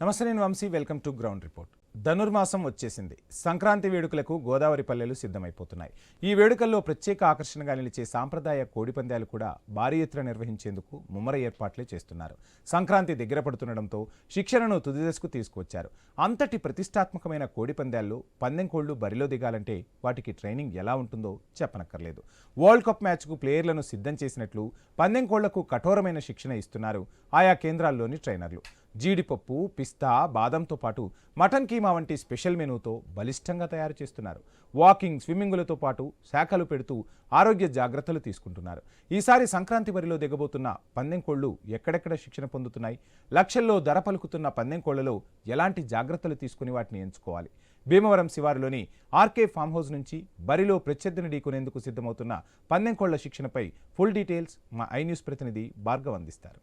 నమస్తే, నేను Vamshi. Welcome to ground report. Dhanurmasam వచ్చేసింది. సంక్రాంతి వేడుకలకు గోదావరి పల్లెలు సిద్ధమైపోతున్నాయి. ఈ వేడుకల్లో ప్రత్యేక ఆకర్షణగా నిలిచే సాంప్రదాయ కోడిపందాలు కూడా భారీ ఎత్తున నిర్వహించేందుకు ముమ్మర ఏర్పాట్లే చేస్తున్నారు. సంక్రాంతి దగ్గర పడుతుండటంతో శిక్షణను తుది దశకు తీసుకువచ్చారు. అంతటి ప్రతిష్టాత్మకమైన కోడిపందాల్లో పందెం కోళ్లు బరిలో దిగాలంటే వాటికి ట్రైనింగ్ ఎలా ఉంటుందో చెప్పనక్కర్లేదు. వరల్డ్ కప్ మ్యాచ్కు ప్లేయర్లను సిద్ధం చేసినట్లు పందెం కోళ్లకు కఠోరమైన శిక్షణ ఇస్తున్నారు ఆయా కేంద్రాల్లోని ట్రైనర్లు. జీడిపప్పు, పిస్తా, బాదంతో పాటు మటన్ కీమా వంటి స్పెషల్ మెనూతో బలిష్టంగా తయారు చేస్తున్నారు. వాకింగ్, స్విమ్మింగులతో పాటు శాఖలు పెడుతూ ఆరోగ్య జాగ్రత్తలు తీసుకుంటున్నారు. ఈసారి సంక్రాంతి బరిలో దిగబోతున్న పందెం కోళ్లు ఎక్కడెక్కడ శిక్షణ పొందుతున్నాయి? లక్షల్లో ధర పలుకుతున్న పందెం కోళ్లలో ఎలాంటి జాగ్రత్తలు తీసుకుని వాటిని ఎంచుకోవాలి? భీమవరం శివారులోని ఆర్కే ఫామ్ హౌస్ నుంచి బరిలో ప్రత్యర్థిని ఢీకొనేందుకు సిద్ధమవుతున్న పందెం కోళ్ల శిక్షణపై ఫుల్ డీటెయిల్స్ మా ఐ న్యూస్ ప్రతినిధి భార్గవ్ అందిస్తారు.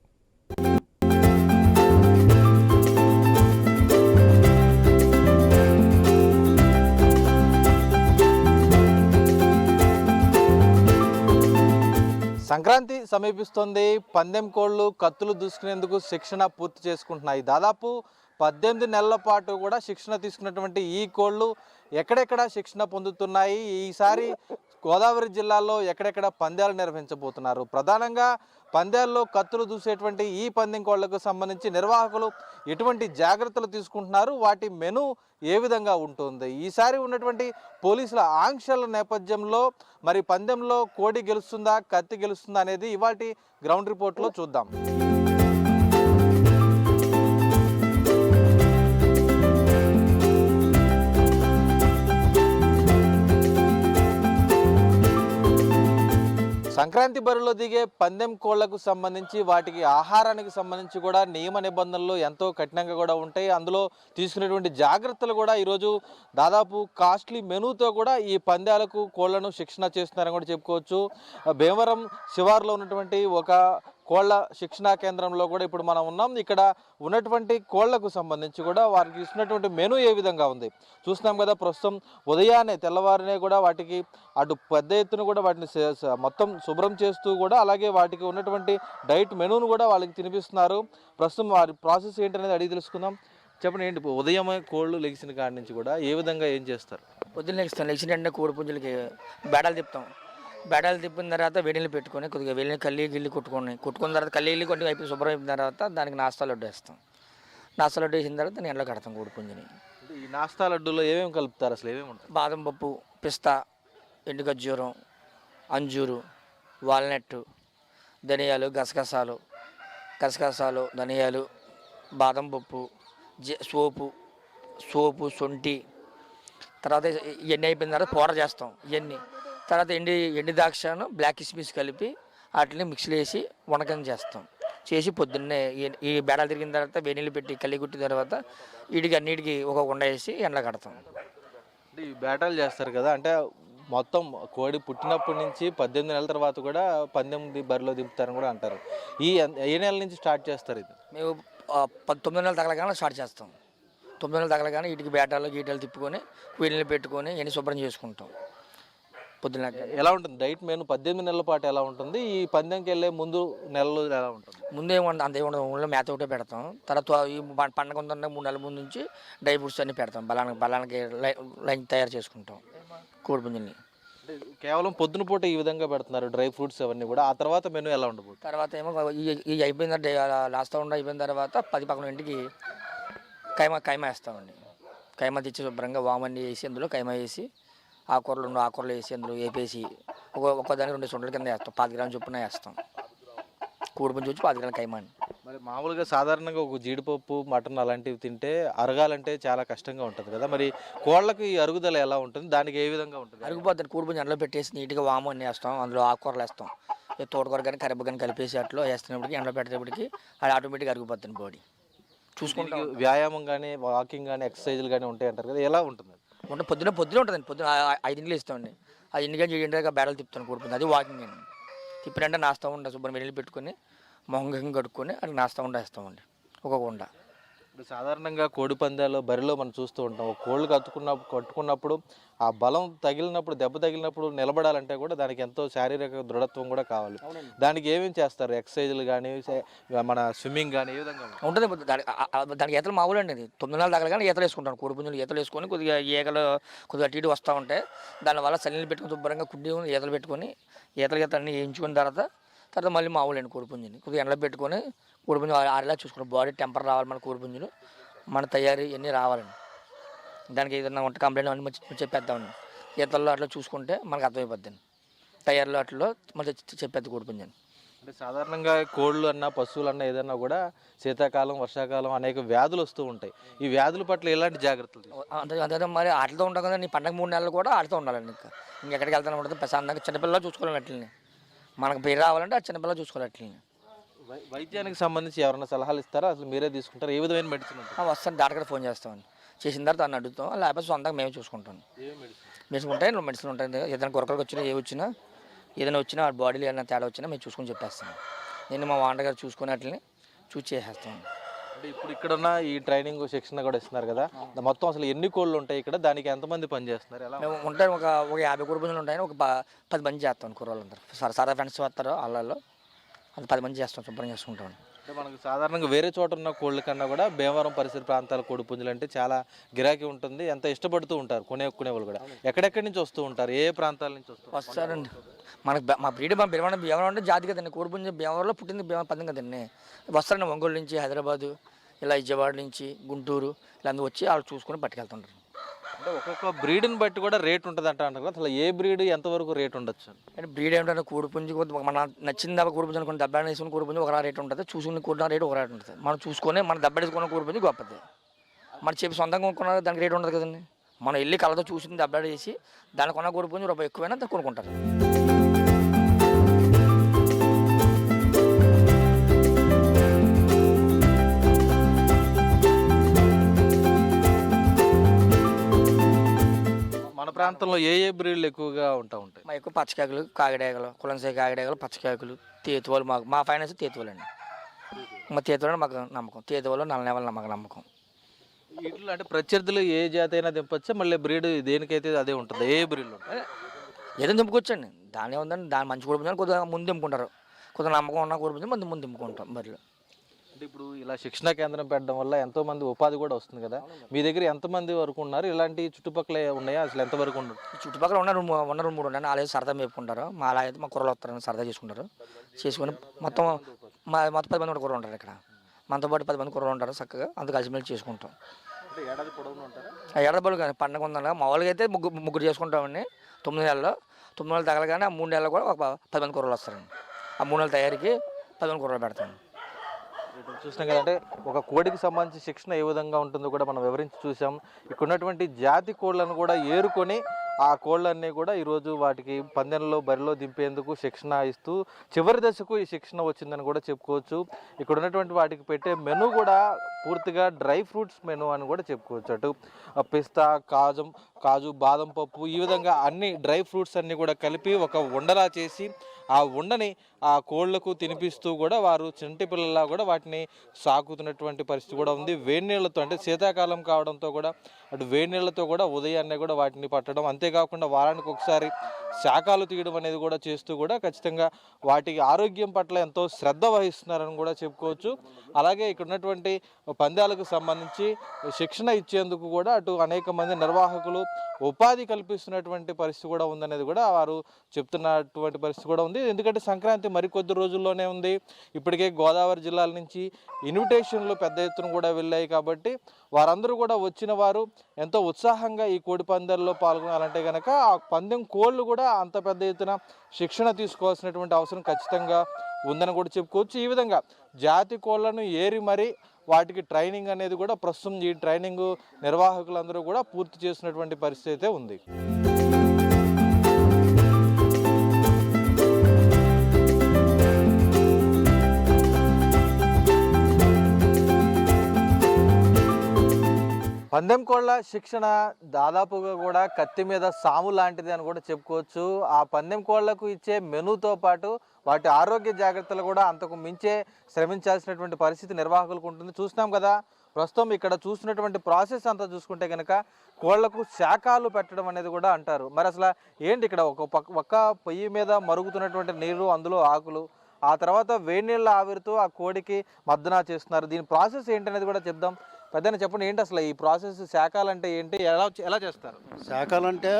సంక్రాంతి సమీపిస్తుంది. పందెం కోళ్లు కత్తులు దూసుకునేందుకు శిక్షణ పూర్తి చేసుకుంటున్నాయి. దాదాపు 18 నెలల పాటు కూడా శిక్షణ తీసుకున్నటువంటి ఈ కోళ్లు ఎక్కడెక్కడ శిక్షణ పొందుతున్నాయి? ఈసారి గోదావరి జిల్లాలో ఎక్కడెక్కడ పందాలు నిర్వహించబోతున్నారు? ప్రధానంగా పందాల్లో కత్తులు దూసేటువంటి ఈ పందెం కోళ్లకు సంబంధించి నిర్వాహకులు ఎటువంటి జాగ్రత్తలు తీసుకుంటున్నారు? వాటి మెను ఏ విధంగా ఉంటుంది? ఈసారి ఉన్నటువంటి పోలీసుల ఆంక్షల నేపథ్యంలో మరి పందెంలో కోడి గెలుస్తుందా, కత్తి గెలుస్తుందా అనేది ఇవాల్టి గ్రౌండ్ రిపోర్ట్లో చూద్దాం. సంక్రాంతి బరిలో దిగే పందెం కోళ్లకు సంబంధించి వాటికి ఆహారానికి సంబంధించి కూడా నియమ నిబంధనలు ఎంతో కఠినంగా కూడా ఉంటాయి. అందులో తీసుకునేటువంటి జాగ్రత్తలు కూడా ఈరోజు దాదాపు కాస్ట్లీ మెనూతో కూడా ఈ పందాలకు కోళ్లను శిక్షణ చేస్తున్నారని కూడా చెప్పుకోవచ్చు. భీమవరం శివారులో ఉన్నటువంటి ఒక కోళ్ల శిక్షణా కేంద్రంలో కూడా ఇప్పుడు మనం ఉన్నాం. ఇక్కడ ఉన్నటువంటి కోళ్లకు సంబంధించి కూడా వారికి ఇస్తున్నటువంటి మెనూ ఏ విధంగా ఉంది చూస్తున్నాం కదా. ప్రస్తుతం ఉదయాన్నే తెల్లవారినే కూడా వాటికి అటు పెద్ద ఎత్తున కూడా వాటిని మొత్తం శుభ్రం చేస్తూ కూడా అలాగే వాటికి ఉన్నటువంటి డైట్ మెనూను కూడా వాళ్ళకి తినిపిస్తున్నారు. ప్రస్తుతం వారి ప్రాసెస్ ఏంటనేది అడిగి తెలుసుకుందాం. చెప్పండి, ఏంటి ఉదయమే కోళ్ళు లెగిసిన కాడి నుంచి కూడా ఏ విధంగా ఏం చేస్తారు? పొద్దున్న లెగిసిన వెంటనే కోడి పుంజులకి బేడాలు తిప్పుతాం. బేడాలు తిప్పిన తర్వాత వేడిని పెట్టుకొని కొద్దిగా వెళ్ళి గిల్లి కొట్టుకున్న తర్వాత కల్లి కొద్దిగా అయిపోయి శుభ్రం అయిపోయిన తర్వాత దానికి నాస్తా లడ్డు వేస్తాం. నాస్తా లడ్డు వేసిన తర్వాత దాన్ని ఎండలో కడతాం కోడి పుంజుని. ఈ నాస్తా లడ్డూలో ఏమేమి కలుపుతారు? అసలు ఏమేమి ఉంటాయి? బాదం పప్పు, పిస్తా, ఎండు ఖర్జూరం, అంజూరు, వాల్నట్, ధనియాలు, గసగసాలు, ధనియాలు, బాదం పప్పు, సోపు, శొంఠి, తర్వాత ఇవన్నీ అయిపోయిన తర్వాత పౌడర్ చేస్తాం. ఇవన్నీ తర్వాత ఎండి ద్రాక్షను బ్లాక్ కిస్మిస్ కలిపి వాటిని మిక్సీలో వేసి వనకం చేస్తాం. చేసి పొద్దున్నే ఈ బేడాలు తిరిగిన తర్వాత వేనీళ్ళు పెట్టి కల్లి కుట్టిన తర్వాత అన్నిటికి ఒక ఉండ వేసి ఎండలో కడతాం. ఈ బేటాలు చేస్తారు కదా, అంటే మొత్తం కోడి పుట్టినప్పటి నుంచి 18 నెలల తర్వాత కూడా పందెం బరిలో దింపుతారని కూడా అంటారు. ఏ నెల నుంచి స్టార్ట్ చేస్తారు ఇది? మేము 9 నెలలు తగలగానే స్టార్ట్ చేస్తాం. 9 నెలలు తగలగానే వీటికి బేటాలు తిప్పుకొని వేనీళ్ళు పెట్టుకొని ఇవన్నీ శుభ్రం చేసుకుంటాం. పొద్దున ఎలా ఉంటుంది డైట్ మెనూ? 18 నెలల పాటు ఎలా ఉంటుంది? ఈ పందెంకి వెళ్ళే ముందు నెలలు ఎలా ఉంటుంది? ముందేముండదు, అంతేముండదు. ఓన్లీ మేత ఒకటే పెడతాం. తర్వాత ఈ పండగ ఉందన్న 3 నెలల ముందు నుంచి డ్రై ఫ్రూట్స్ అన్నీ పెడతాం. బలానికి లైన్ తయారు చేసుకుంటాం కోడి పుంజుల్ని. కేవలం పొద్దున పూట ఈ విధంగా పెడుతున్నారు డ్రై ఫ్రూట్స్ అవన్నీ కూడా. ఆ తర్వాత మెనూ ఎలా ఉండబోతుంది? తర్వాత ఏమో ఈ అయిపోయిన లాస్ట్ ఉండ అయిపోయిన తర్వాత 10-11 కైమా వేస్తామండి. కైమా తెచ్చి శుభ్రంగా వామన్నీ వేసి అందులో కైమా వేసి ఆకుకూరలు వేసి అందులో వేపేసి ఒక్కదానికి 2 సొంటల కింద వేస్తాం. 10 గ్రాముల చొప్పున వేస్తాం. కోడి పుంజు వచ్చి 10 గ్రాముల కైమా. మరి మామూలుగా సాధారణంగా ఒక జీడిపప్పు, మటన్ అలాంటివి తింటే అరగాలంటే చాలా కష్టంగా ఉంటుంది కదా, మరి కోళ్ళకి ఈ అరుగుదల ఎలా ఉంటుంది? దానికి ఏ విధంగా ఉంటుంది? అరిగిపోతుంది. కోడి పుంజు ఎండలో పెట్టేసి నీట్గా వాము అన్నీ వేస్తాం. అందులో ఆకుకూరలు వేస్తాం. తోటకూర కానీ కరివేపాకు కానీ కలిపేసి అట్లా వేస్తున్నప్పటికీ ఎండలో పెట్టేటప్పటికి అది ఆటోమేటిక్గా అరిగిపోతుంది బాడీ. చూసుకుంటాం. వ్యాయామం కానీ వాకింగ్ కానీ ఎక్సర్సైజులు కానీ ఉంటాయి అంటారు కదా, ఎలా ఉంటుంది? పొద్దున ఉంటుందండి. పొద్దున 5 ఇస్తామండి. 5 కానీ 7 బేడలు తిప్పుతాను కోడి పుంజు. అది వాకింగ్ అండి. తిప్పినంటే నాస్తా ఉండ శుభ్రం వెళ్ళి పెట్టుకొని మొహంగా కడుక్కొని అది నాస్తా ఉండ వేస్తామండి. ఒక ఉండ. ఇప్పుడు సాధారణంగా కోడి పందాల్లో బరిలో మనం చూస్తూ ఉంటాం. ఒక కోళ్ళు కట్టుకున్నప్పుడు ఆ బలం తగిలినప్పుడు, దెబ్బ తగిలినప్పుడు నిలబడాలంటే కూడా దానికి ఎంతో శారీరక దృఢత్వం కూడా కావాలి. దానికి ఏమేమి చేస్తారు? ఎక్సర్సైజులు కానీ, మన స్విమ్మింగ్ కానీ ఏ విధంగా ఉంటుంది. దానికి ఈతలు మామూలు అండి. అది 9 నెలలు తగలగానే ఈతలు వేసుకుంటాను. కోడి పుంజులు ఈతలు వేసుకొని కొద్దిగా ఈగలు కొద్దిగా అటు ఇటు వస్తూ ఉంటాయి. దానివల్ల చల్లీలు పెట్టుకుని శుభ్రంగా కుడ్డి ఈతలు పెట్టుకొని ఈతలు అన్నీ వేయించుకున్న తర్వాత మళ్ళీ మామూలు అండి కోడి పుంజుని కొద్దిగా ఎండలో పెట్టుకొని కోడి పుంజు ఆరేలా చూసుకుంటాం. బాడీ టెంపర్ రావాలి మన కోడి పుంజులు, మన తయారీ ఇవన్నీ రావాలండి. దానికి ఏదైనా ఉంటే కంప్లైంట్ అన్నీ చెప్పేద్దామండి. ఈతల్లో అట్లా చూసుకుంటే మనకు అర్థమైపోద్దండి. తయారీలో అట్లా మళ్ళీ చెప్పేద్ది కోడి పుంజుని. అంటే సాధారణంగా కోళ్ళు అన్నా పశువులు అన్నా ఏదన్నా కూడా శీతాకాలం, వర్షాకాలం అనేక వ్యాధులు వస్తూ ఉంటాయి. ఈ వ్యాధుల పట్ల ఎలాంటి జాగ్రత్తలు? అంతే మరి ఆటలతో ఉంటాం కదా. నీ పండగ 3 నెలలు కూడా ఆటతో ఉండాలండి. ఇంకెక్కడికి వెళ్తానే ఉంటుంది. ప్రశాంతంగా చిన్నపిల్లలు చూసుకోవాలి అట్లని. మనకు పేరు రావాలంటే ఆ చిన్నపిల్లలు చూసుకోవాలి అట్లని. వైద్యానికి సంబంధించి ఎవరైనా సలహాలు ఇస్తారా? అసలు మీరే తీసుకుంటారు? ఏ విధమైన మెడిసిన్ ఉంటుంది? వస్తాను, డాక్టర్ ఫోన్ చేస్తామని. చేసిన తర్వాత అన్న అడుగుతాం, లేకపోతే సొంతంగా మేమే చూసుకుంటాం. మెడిసిన్ ఉంటాయి, మెడిసిన్ ఉంటాయి. ఏదైనా కొరకలకు వచ్చినా ఏదైనా వచ్చినా ఆ బాడీలో ఏదైనా తేడా వచ్చినా మేము చూసుకొని చెప్పేస్తాం. నేను మా వాంటగారు చూసుకుని అట్లని చూసి చేసేస్తాం. అంటే ఇప్పుడు ఇక్కడున్న ఈ ట్రైనింగ్ శిక్షణ కూడా ఇస్తున్నారు కదా, మొత్తం అసలు ఎన్ని కోళ్ళు ఉంటాయి ఇక్కడ? దానికి ఎంతమంది పని చేస్తున్నారు? ఎలా మేము ఉంటాయి ఒక 50 కోడి పుంజులు ఉంటాయని ఒక 10 మంది చేస్తాం. కుర్రోళ్ళందరూ సరదా ఫ్రెండ్స్ వస్తారు, వాళ్ళలో అది 10 మంది చేస్తాం, శుభ్రం చేసుకుంటాం. అంటే మనకు సాధారణంగా వేరే చోట ఉన్న కోళ్ళ కన్నా కూడా భీమవరం పరిసర ప్రాంతాల కోడి పుంజులు అంటే చాలా గిరాకీ ఉంటుంది, ఎంత ఇష్టపడుతూ ఉంటారు కొనేవాళ్ళు కూడా. ఎక్కడెక్కడి నుంచి వస్తూ ఉంటారు? ఏ ప్రాంతాల నుంచి వస్తారండి? మా బ్రీడ్ భీమవరం అంటే జాతి కదండి. కోడి పుంజు భీమవరంలో పుట్టింది, భీమవరం పద్దం కదండి. వస్తారండి ఒంగోలు నుంచి, హైదరాబాదు, ఇలా విజయవాడ నుంచి, గుంటూరు ఇలా అందరూ వచ్చి వాళ్ళు చూసుకొని పట్టుకెళ్తుంటారు. అంటే ఒక్కొక్క బ్రీడ్ని బట్టి కూడా రేట్ ఉంటుంది అంటారు కదా, అసలు ఏ బ్రీడ్ ఎంతవరకు రేట్ ఉండొచ్చు? అంటే బ్రీడ్ ఏమిటంటే కోడి పుంజు మన నచ్చింది కోడి పుంజు అనుకుని దెబ్బ వేసుకుని కోడి పుంజు ఒక రేట్ ఉంటుంది, చూసుకుని కోడి రేటు ఒక రేట్ ఉంటుంది. మనం చూసుకొని మన దెబ్బ వేసుకున్న కోడి పుంజు గొప్పది. మన చెప్పి సొంతంగా కొనుక్కున్న దానికి రేట్ ఉండదు కదండి. మనం వెళ్ళి కళ్ళతో చూసింది దెబ్బ వేసి దానికి కొన్న కోడి పుంజు రూపాయి ఎక్కువైనా దాన్ని కొనుక్కుంటారు. మన ప్రాంతంలో ఏ బ్రీడ్లు ఎక్కువగా ఉంటాయి? మా ఎక్కువ పచ్చకాకులు, కాకిడేగలు, కులంసే కాకిడేగలు, పచ్చకాకులు, తేతువాలు. మా ఫైనాన్స్ తేతువాలు అండి. మా తేతువాలు మాకు నమ్మకం. తేతువాలు నల్లనేవాళ్ళు మాకు నమ్మకం. ఇట్లా అంటే ప్రత్యర్థులు ఏ జాతి అయినా దింపొచ్చా? మళ్ళీ బ్రీడ్ దేనికైతే అదే ఉంటుంది? ఏ బ్రీడ్లు ఏదైనా దింపుకొచ్చండి. దాని ఉందండి, దాని మంచి కోడి పుంజు కొద్దిగా ముందు దింపుకుంటారు. కొద్దిగా నమ్మకం ఉన్న కోడి పుంజు ముందు దింపుకుంటాం బరిలో. అంటే ఇప్పుడు ఇలా శిక్షణా కేంద్రం పెట్టడం వల్ల ఎంతోమంది ఉపాధి కూడా వస్తుంది కదా, మీ దగ్గర ఎంతమంది వరకు ఉన్నారు? ఇలాంటి చుట్టుపక్కల ఉన్నాయా? అసలు ఎంతవరకు ఉన్నారు? చుట్టుపక్కల ఉన్నారు 3 ఉన్నాయి. వాళ్ళు సరదా మేపుకుంటారు. మా అలా అయితే మా కుర్రలు వస్తారు, సరదా చేసుకుంటారు. చేసుకొని మొత్తం 10 మంది కుర్రలు ఉంటారు ఇక్కడ. మనతో పాటు 10 మంది కుర్రలు ఉంటారు. చక్కగా అంత కలిసిమెలిసి చేసుకుంటాం. ఏడాది పొడవునా ఉంటారా? ఏడాది పొడవు కానీ పండుగ ఉందన్న మామూలుగా అయితే ముగ్గురు చేసుకుంటామండి. 9 నెలల్లో 9 నెలలు తగలగానే ఆ 3 నెలలు కూడా ఒక 10 మంది కుర్రలు వస్తారండి. ఆ 3 నెలల తయారీకి 10 మంది కుర్రలు పెడతాం. చూసినాం కదంటే ఒక కోడికి సంబంధించి శిక్షణ ఏ విధంగా ఉంటుందో కూడా మనం వివరించి చూసాం. ఇక్కడ ఉన్నటువంటి జాతి కోళ్ళను కూడా ఏరుకొని ఆ కోళ్ళన్నీ కూడా ఈరోజు వాటికి పందెంలో బరిలో దింపేందుకు శిక్షణ ఇస్తూ చివరి దశకు ఈ శిక్షణ వచ్చిందని కూడా చెప్పుకోవచ్చు. ఇక్కడ ఉన్నటువంటి వాటికి పెట్టే మెను కూడా పూర్తిగా డ్రై ఫ్రూట్స్ మెను అని కూడా చెప్పుకోవచ్చు. అటు పిస్తా, కాజు, బాదం పప్పు, ఈ విధంగా అన్ని డ్రై ఫ్రూట్స్ అన్నీ కూడా కలిపి ఒక ఉండలా చేసి ఆ ఉండని ఆ కోళ్లకు తినిపిస్తూ కూడా వారు చంటి పిల్లలా కూడా వాటిని సాకుతున్నటువంటి పరిస్థితి కూడా ఉంది. వేడి నీళ్ళతో, అంటే శీతాకాలం కావడంతో కూడా అటు వేడి నీళ్ళతో కూడా ఉదయాన్నే కూడా వాటిని పట్టడం, అంతేకాకుండా వారానికి ఒకసారి శాకాలు తీయడం అనేది కూడా చేస్తూ కూడా ఖచ్చితంగా వాటికి ఆరోగ్యం పట్ల ఎంతో శ్రద్ధ వహిస్తున్నారని కూడా చెప్పుకోవచ్చు. అలాగే ఇక్కడ ఉన్నటువంటి పందాలకు సంబంధించి శిక్షణ ఇచ్చేందుకు కూడా అటు అనేక మంది నిర్వాహకులు ఉపాధి కల్పిస్తున్నటువంటి పరిస్థితి కూడా ఉందనేది కూడా వారు చెప్తున్నటువంటి పరిస్థితి కూడా ఉంది. ఎందుకంటే సంక్రాంతి మరికొద్ది రోజుల్లోనే ఉంది. ఇప్పటికే గోదావరి జిల్లాల నుంచి ఇన్విటేషన్లు పెద్ద ఎత్తున కూడా వెళ్ళాయి. కాబట్టి వారందరూ కూడా వచ్చిన వారు ఎంతో ఉత్సాహంగా ఈ కోడి పందాల్లో పాల్గొనాలంటే కనుక ఆ పందెం కోళ్ళు కూడా అంత పెద్ద ఎత్తున శిక్షణ తీసుకోవాల్సినటువంటి అవసరం ఖచ్చితంగా ఉందని కూడా చెప్పుకోవచ్చు. ఈ విధంగా జాతి కోళ్లను ఏరి మరి వాటికి ట్రైనింగ్ అనేది కూడా ప్రస్తుతం ఈ ట్రైనింగ్ నిర్వాహకులందరూ కూడా పూర్తి చేసినటువంటి పరిస్థితి అయితే ఉంది. పందెం కోళ్ళ శిక్షణ దాదాపుగా కూడా కత్తి మీద సాము లాంటిది అని కూడా చెప్పుకోవచ్చు. ఆ పందెం కోళ్లకు ఇచ్చే మెనూతో పాటు వాటి ఆరోగ్య జాగ్రత్తలు కూడా అంతకు మించే శ్రమించాల్సినటువంటి పరిస్థితి నిర్వాహకులకు ఉంటుంది. చూస్తున్నాం కదా, ప్రస్తుతం ఇక్కడ చూసినటువంటి ప్రాసెస్ అంతా చూసుకుంటే కనుక కోళ్లకు శాకాలు పెట్టడం అనేది కూడా అంటారు. మరి అసలు ఏంటి ఇక్కడ ఒక్క పొయ్యి మీద మరుగుతున్నటువంటి నీరు, అందులో ఆకులు, ఆ తర్వాత వేడి నీళ్ళ ఆవిరితో ఆ కోడికి మద్దనా చేస్తున్నారు. దీని ప్రాసెస్ ఏంటనేది కూడా చెప్దాం. పెద్దనే చెప్పండి, ఏంటి అసలు ఈ ప్రాసెస్? శాకాలు అంటే ఏంటి, ఎలా చేస్తారు? శాఖలంటే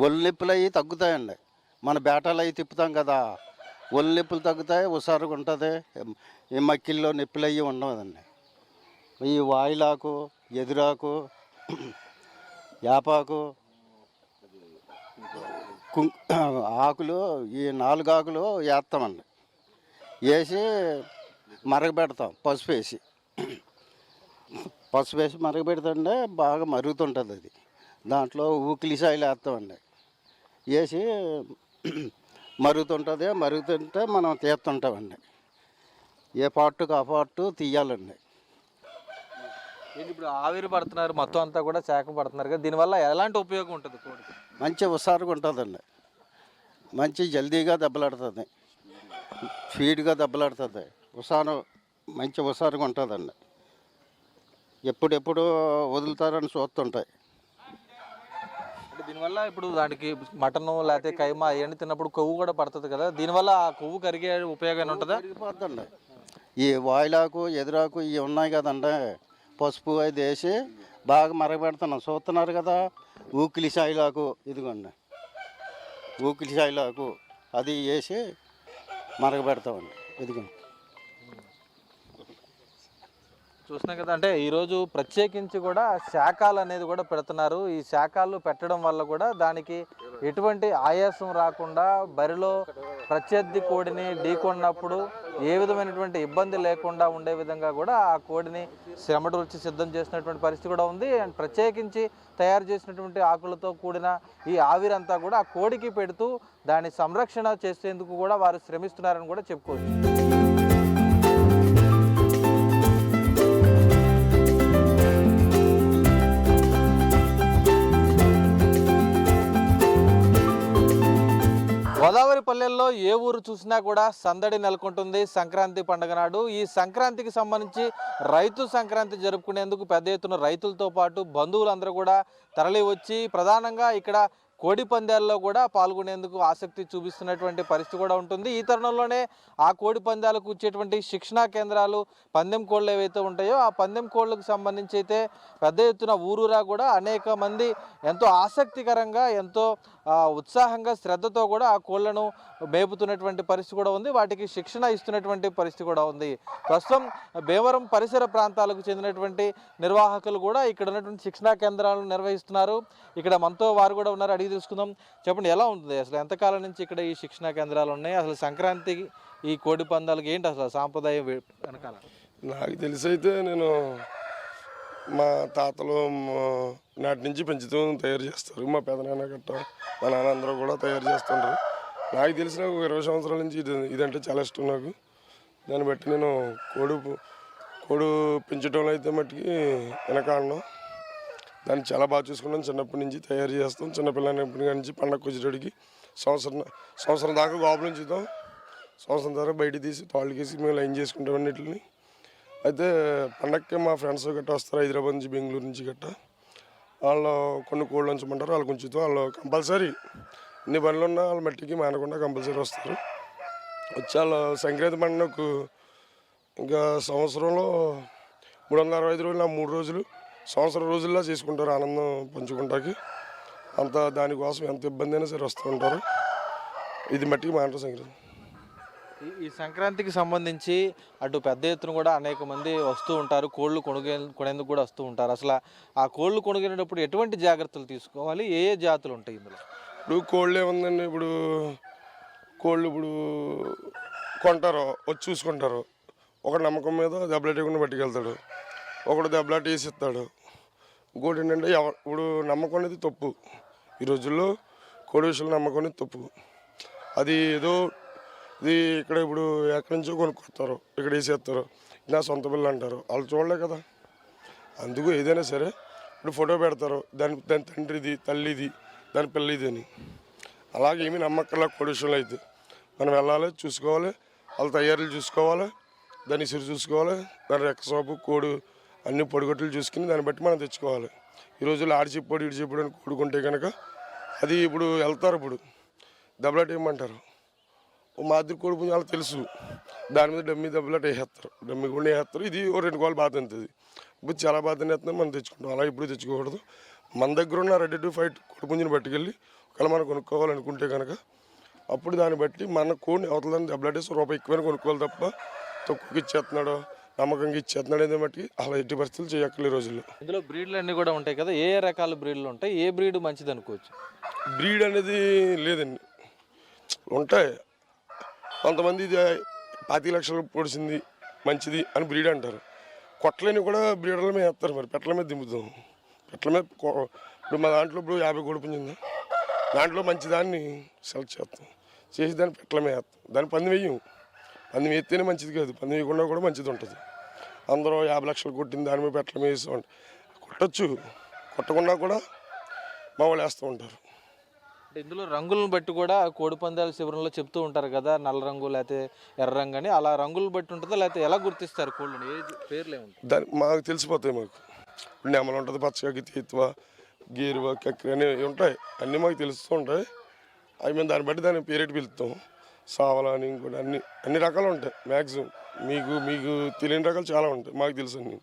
ఒళ్ళు నొప్పులు అవి తగ్గుతాయండి. మన బేటాలు అవి తిప్పుతాం కదా, ఒళ్ళు నొప్పులు తగ్గుతాయి, హుషారుగా ఉంటుంది. ఈ మక్కిల్లో నొప్పులు అవి ఉండదండి. ఈ వాయిలాకు, ఎదురాకు, యాపాకు, ఆకులు, ఈ 4 ఆకులు వేస్తామండి. వేసి మరగబెడతాం పసుపు వేసి. మరగబెడతాంటే బాగా మరుగుతుంటుంది అది. దాంట్లో ఊకిలిసాయిలు వేస్తామండి. వేసి మరుగుతుంటుంది. మరుగుతుంటే మనం తీస్తుంటామండి. ఏ పార్టుకు ఆ పార్టు తీయాలండి. ఇప్పుడు ఆవిరి పడుతున్నారు, మొత్తం అంతా కూడా శాఖ పడుతున్నారు కదా, దీనివల్ల ఎలాంటి ఉపయోగం ఉంటుంది కోడికి? మంచి హుషారుగా ఉంటుందండి. మంచి జల్దీగా దెబ్బలాడుతుంది, స్పీడ్గా దెబ్బలాడుతుంది. మంచి హుషారుగా ఉంటుందండి. ఎప్పుడెప్పుడు వదులుతారని చూస్తుంటాయి. అంటే దీనివల్ల ఇప్పుడు దానికి మటను లేకపోతే కైమా అవన్నీ తిన్నప్పుడు కొవ్వు కూడా పడుతుంది కదా, దీనివల్ల ఆ కొవ్వు కరిగే ఉపయోగం ఉంటుందా? కరిగిపోతుందండి. ఈ వాయిలాకు, ఎదురాకు ఇవి ఉన్నాయి కదండి, పసుపు అది వేసి బాగా మరగబెడుతున్నాం. చూస్తున్నారు కదా, ఊకిలిసాయిలాకు, ఇదిగోండి ఊకిలిసాయిలాకు అది వేసి మరగబెడతామండి. ఇదిగోండి చూస్తున్నాం కదా. అంటే ఈరోజు ప్రత్యేకించి కూడా శాకాలు అనేది కూడా పెడుతున్నారు. ఈ శాకాలు పెట్టడం వల్ల కూడా దానికి ఎటువంటి ఆయాసం రాకుండా, బరిలో ప్రత్యర్థి కోడిని ఢీకొన్నప్పుడు ఏ విధమైనటువంటి ఇబ్బంది లేకుండా ఉండే విధంగా కూడా ఆ కోడిని శ్రమట రుచి సిద్ధం చేసినటువంటి పరిస్థితి కూడా ఉంది. అండ్ ప్రత్యేకించి తయారు చేసినటువంటి ఆకులతో కూడిన ఈ ఆవిరంతా కూడా ఆ కోడికి పెడుతూ దాని సంరక్షణ చేసేందుకు కూడా వారు శ్రమిస్తున్నారని కూడా చెప్పుకోవచ్చు. గోదావరి పల్లెల్లో ఏ ఊరు చూసినా కూడా సందడి నెలకొంటుంది సంక్రాంతి పండుగ నాడు. ఈ సంక్రాంతికి సంబంధించి రైతు సంక్రాంతి జరుపుకునేందుకు పెద్ద ఎత్తున రైతులతో పాటు బంధువులందరూ కూడా తరలి వచ్చి ప్రధానంగా ఇక్కడ కోడి పందాల్లో కూడా పాల్గొనేందుకు ఆసక్తి చూపిస్తున్నటువంటి పరిస్థితి కూడా ఉంటుంది. ఈ తరుణంలోనే ఆ కోడి పందాలకు వచ్చేటువంటి శిక్షణా కేంద్రాలు, పందెం కోళ్ళు ఏవైతే ఉంటాయో ఆ పందెం కోళ్ళకు సంబంధించి అయితే పెద్ద ఎత్తున ఊరూరా కూడా అనేక మంది ఎంతో ఆసక్తికరంగా, ఎంతో ఉత్సాహంగా, శ్రద్ధతో కూడా ఆ కోళ్లను మేపుతున్నటువంటి పరిస్థితి కూడా ఉంది. వాటికి శిక్షణ ఇస్తున్నటువంటి పరిస్థితి కూడా ఉంది. ప్రస్తుతం భీమవరం పరిసర ప్రాంతాలకు చెందినటువంటి నిర్వాహకులు కూడా ఇక్కడ ఉన్నటువంటి శిక్షణా కేంద్రాలను నిర్వహిస్తున్నారు. ఇక్కడ మనతో వారు కూడా ఉన్నారు, అడిగి తెలుసుకుందాం. చెప్పండి, ఎలా ఉంటుంది అసలు, ఎంతకాలం నుంచి ఇక్కడ ఈ శిక్షణా కేంద్రాలు ఉన్నాయి? అసలు సంక్రాంతికి ఈ కోడి పందాలకు ఏంటి అసలు సాంప్రదాయం వెనకాల? నాకు తెలిసి అయితే నేను మా తాతలు నాటి నుంచి పెంచుతూ తయారు చేస్తారు. మా పెదనాన్న గట్ట మా నాన్న అందరూ కూడా తయారు చేస్తుంటారు. నాకు తెలిసిన ఒక 20 సంవత్సరాల నుంచి ఇదంటే చాలా ఇష్టం నాకు. దాన్ని బట్టి నేను కోడి పెంచడంలో అయితే మట్టుకి వెనకాడను. దాన్ని చాలా బాగా చూసుకుంటాం. చిన్నప్పటి నుంచి తయారు చేస్తాం. చిన్నపిల్లనప్పటి నుంచి పండగకు వచ్చేటడికి సంవత్సరం దాకా గోపులు ఉంచుతాం. సంవత్సరం తర్వాత బయట తీసి తాళ్ళకేసి మేము లైన్ చేసుకుంటాం అన్నిటిని. అయితే పండగకి మా ఫ్రెండ్స్ గట్రా వస్తారు, హైదరాబాద్ నుంచి, బెంగళూరు నుంచి గట్రా. వాళ్ళు కొన్ని కోళ్ళు ఉంచమంటారు, వాళ్ళు కొంచెం వాళ్ళు కంపల్సరీ ఎన్ని పనులు ఉన్నా వాళ్ళ మట్టికి మానకుండా కంపల్సరీ వస్తారు. వచ్చి వాళ్ళు సంక్రాంతి పండుగకు ఇంకా సంవత్సరంలో 365 రోజులు, 3 రోజులు సంవత్సరం రోజుల్లో చేసుకుంటారు. ఆనందం పంచుకుంటాకి అంత దానికోసం ఎంత ఇబ్బంది అయినా సరే వస్తూ ఉంటారు. ఇది మట్టికి మానరు సంక్రాంతి. ఈ సంక్రాంతికి సంబంధించి అటు పెద్ద ఎత్తున కూడా అనేక మంది వస్తూ ఉంటారు, కోళ్ళు కొనేందుకు కూడా వస్తూ ఉంటారు. అసలు ఆ కోళ్ళు కొనుగోలేటప్పుడు ఎటువంటి జాగ్రత్తలు తీసుకోవాలి? ఏ జాతులు ఉంటాయి ఇందులో? ఇప్పుడు కోళ్ళు ఏముందండి, కోళ్ళు కొంటారు, వచ్చి చూసుకుంటారు. ఒక నమ్మకం మీద దెబ్బలాటకుండా పట్టుకెళ్తాడు, ఒకడు దెబ్బలాట వేసి ఇస్తాడు. ఇంకోటి ఏంటంటే ఇప్పుడు నమ్మకం అనేది తప్పు. ఈ రోజుల్లో కోడి విషయంలో నమ్మకం అనేది తప్పు. అది ఏదో ఇది ఇక్కడ ఇప్పుడు ఎక్కడి నుంచో కొనుక్కొస్తారు, ఇక్కడ వేసేస్తారు, నా సొంత పిల్ల అంటారు. వాళ్ళు చూడలే కదా. అందుకు ఏదైనా సరే ఇప్పుడు ఫోటో పెడతారు, దాని తండ్రిది, తల్లిది, దాని పిల్ల ఇది అని. అలాగే ఏమీ నమ్మక్కర్లా కోడి విషయంలో అయితే. మనం వెళ్ళాలి, చూసుకోవాలి, వాళ్ళ తయారీలు చూసుకోవాలి, దాని ఇసురు చూసుకోవాలి, దాని రెక్క సోపు, కోడి అన్ని పొడిగొట్లు చూసుకుని దాన్ని బట్టి మనం తెచ్చుకోవాలి. ఈ రోజుల్లో ఆడి చెప్పాడు ఇడి చెప్పాడు అని కూడుకుంటే కనుక అది ఇప్పుడు వెళ్తారు, ఇప్పుడు దెబ్బలాట వేయమంటారు. ఓ మాదిరి కోడిపుంజు వాళ్ళకి తెలుసు, దాని మీద డమ్మి దెబ్బలాట వేసేస్తారు, డమ్మి కూడా వేసేస్తారు. ఇది ఓ 2 కోళ్ళు బాధ తింటుంది. ఇప్పుడు చాలా బాధ తినేస్తున్నాం, మనం తెచ్చుకుంటాం. అలా ఇప్పుడు తెచ్చుకోకూడదు. మన దగ్గర ఉన్న రెడీ టు ఫైట్ కోడిపుంజుని పట్టుకెళ్ళి ఒకవేళ మనం కొనుక్కోవాలనుకుంటే కనుక అప్పుడు దాన్ని బట్టి మన కోడిని అవతల దాన్ని దెబ్బలాటేసి రూపాయి ఎక్కువైనా కొనుక్కోవాలి తప్ప తక్కువకి ఇచ్చేస్తున్నాడు, నమ్మకంగా ఇచ్చేస్తున్నాడు ఏదో బట్టి అలా ఎట్టి పరిస్థితులు చేయక్కర్లే రోజుల్లో. ఇందులో బ్రీడ్లు అన్నీ కూడా ఉంటాయి కదా, ఏ రకాల బ్రీడ్లు ఉంటాయి, ఏ బ్రీడ్ మంచిది అనుకోవచ్చు? బ్రీడ్ అనేది లేదండి, ఉంటాయి. కొంతమంది ఇది 25 లక్షలు పొడిచింది మంచిది అని బ్రీడ్ అంటారు. కొట్టలేని కూడా బ్రీడర్ల మీద వేస్తారు, మరి పెట్టల మీద దింపుతాం. పెట్టల మీద ఇప్పుడు మా దాంట్లో ఇప్పుడు 50 కోడిపుంజుంది, దాంట్లో మంచిదాన్ని సెలెక్ట్ చేస్తాం, చేసి దాన్ని పెట్టల మీద వేస్తాం. దాన్ని పంది వేయం, పంది వేస్తేనే మంచిది కాదు, పంది వేయకుండా కూడా మంచిది ఉంటుంది. అందరూ 50 లక్షలు కొట్టింది దాని మీద పెట్టల మీద వేస్తూ ఉంటారు. కొట్టచ్చు, కొట్టకుండా కూడా మా వాళ్ళు వేస్తూ ఉంటారు. అంటే ఇందులో రంగులను బట్టి కూడా కోడి పందాల శిబిరంలో చెప్తూ ఉంటారు కదా, నల్ల రంగు లేకపోతే ఎర్ర రంగు అని. అలా రంగులు బట్టి ఉంటుందా, లేకపోతే ఎలా గుర్తిస్తారు కోళ్ళని, ఏ పేర్లు ఏముంటాయి? దాని మాకు తెలిసిపోతాయి. మాకు నెమలు ఉంటుంది, పచ్చగా తీత్వ, గేరువ, కక్కరి అని ఉంటాయి, అన్నీ మాకు తెలుస్తూ ఉంటాయి. అవి మేము దాన్ని బట్టి దాన్ని పేరెట్టి పిలుస్తాం. సావల అని ఇంకోటి అన్ని రకాలు ఉంటాయి. మ్యాక్సిమం మీకు తెలియని రకాలు చాలా ఉంటాయి, మాకు తెలుసు అన్ని.